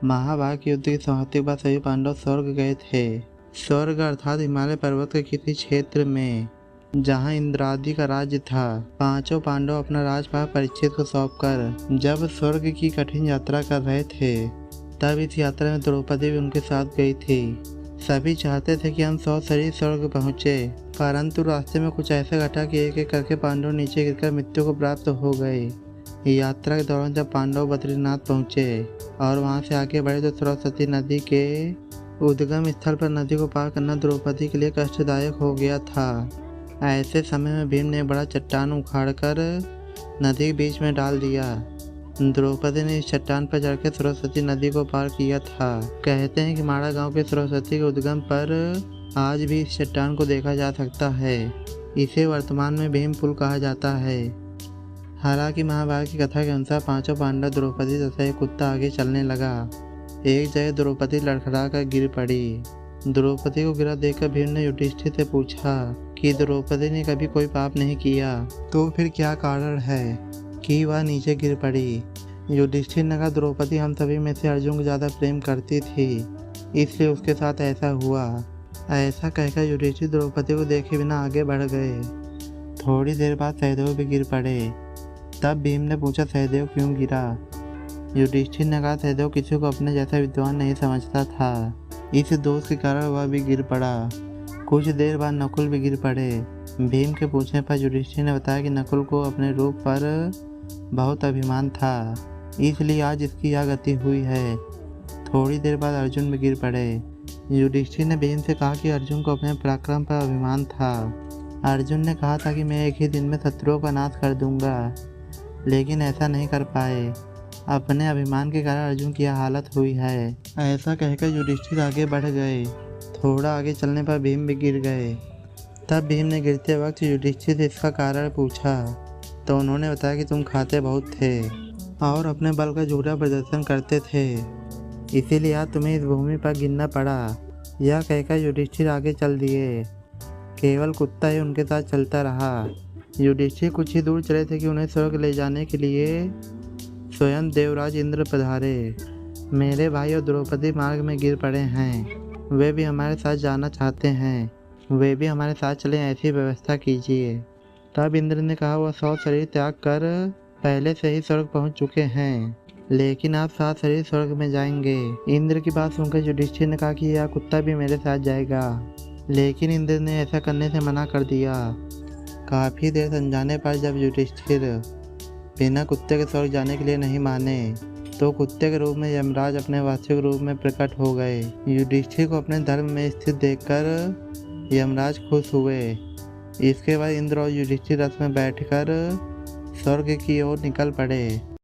महाभारत युद्ध की समाप्ति के बाद सभी पांडव स्वर्ग गए थे। स्वर्ग अर्थात हिमालय पर्वत के किसी क्षेत्र में जहां इंद्रादि का राज्य था। पांचों पांडव अपना राजपाट परीक्षित को सौंपकर जब स्वर्ग की कठिन यात्रा कर रहे थे, तब इस यात्रा में द्रौपदी भी उनके साथ गई थी। सभी चाहते थे कि हम 100 शरीर स्वर्ग पहुँचे, परंतु रास्ते में कुछ ऐसा घटा कि एक एक करके पांडव नीचे गिरकर मृत्यु को प्राप्त हो गए। यात्रा के दौरान जब पांडव बद्रीनाथ पहुँचे और वहां से आगे बढ़े तो सरस्वती नदी के उद्गम स्थल पर नदी को पार करना द्रौपदी के लिए कष्टदायक हो गया था। ऐसे समय में भीम ने बड़ा चट्टान उखाड़कर नदी के बीच में डाल दिया। द्रौपदी ने इस चट्टान पर चढ़कर सरस्वती नदी को पार किया था। कहते हैं कि माड़ा गांव के सरस्वती के उद्गम पर आज भी इस चट्टान को देखा जा सकता है। इसे वर्तमान में भीम पुल कहा जाता है। हालांकि महाभारत की कथा के अनुसार पांचों पांडव द्रौपदी तथा एक कुत्ता आगे चलने लगा। एक जगह द्रौपदी लड़खड़ा कर गिर पड़ी। द्रौपदी को गिरा देखकर भीम ने युधिष्ठिर से पूछा कि द्रौपदी ने कभी कोई पाप नहीं किया, तो फिर क्या कारण है कि वह नीचे गिर पड़ी। युधिष्ठिर ने कहा, द्रौपदी हम सभी में से अर्जुन को ज़्यादा प्रेम करती थी, इसलिए उसके साथ ऐसा हुआ। ऐसा कहकर युधिष्ठिर द्रौपदी को देखे बिना आगे बढ़ गए। थोड़ी देर बाद सहदेव भी गिर पड़े। तब भीम ने पूछा, सहदेव क्यों गिरा। युधिष्ठिर ने कहा, सहदेव किसी को अपने जैसा विद्वान नहीं समझता था, इस दोष के कारण वह भी गिर पड़ा। कुछ देर बाद नकुल भी गिर पड़े। भीम के पूछने पर युधिष्ठिर ने बताया कि नकुल को अपने रूप पर बहुत अभिमान था, इसलिए आज इसकी यह गति हुई है। थोड़ी देर बाद अर्जुन भी गिर पड़े। युधिष्ठिर ने भीम से कहा कि अर्जुन को अपने पराक्रम पर अभिमान था। अर्जुन ने कहा था कि मैं एक ही दिन में शत्रुओं का नाश कर दूंगा, लेकिन ऐसा नहीं कर पाए। अपने अभिमान के कारण अर्जुन की यह हालत हुई है। ऐसा कहकर युधिष्ठिर आगे बढ़ गए। थोड़ा आगे चलने पर भीम भी गिर गए। तब भीम ने गिरते वक्त युधिष्ठिर से इसका कारण पूछा, तो उन्होंने बताया कि तुम खाते बहुत थे और अपने बल का झूठा प्रदर्शन करते थे, इसीलिए आज तुम्हें इस भूमि पर गिरना पड़ा। यह कहकर युधिष्ठिर आगे चल दिए। केवल कुत्ता ही उनके साथ चलता रहा। युधिष्ठिर कुछ ही दूर चले थे कि उन्हें स्वर्ग ले जाने के लिए स्वयं देवराज इंद्र पधारे। मेरे भाई और द्रौपदी मार्ग में गिर पड़े हैं, वे भी हमारे साथ जाना चाहते हैं, वे भी हमारे साथ चलें, ऐसी व्यवस्था कीजिए। तब इंद्र ने कहा, वह 100 शरीर त्याग कर पहले से ही स्वर्ग पहुंच चुके हैं, लेकिन आप 7 शरीर स्वर्ग में जाएंगे। इंद्र की बात सुनकर युधिष्ठिर ने कहा कि यह कुत्ता भी मेरे साथ जाएगा, लेकिन इंद्र ने ऐसा करने से मना कर दिया। काफ़ी देर समझाने पर जब युधिष्ठिर बिना कुत्ते के स्वर्ग जाने के लिए नहीं माने, तो कुत्ते के रूप में यमराज अपने वास्तविक रूप में प्रकट हो गए। युधिष्ठिर को अपने धर्म में स्थित देखकर यमराज खुश हुए। इसके बाद इंद्र और युधिष्ठिर रथ में बैठकर स्वर्ग की ओर निकल पड़े।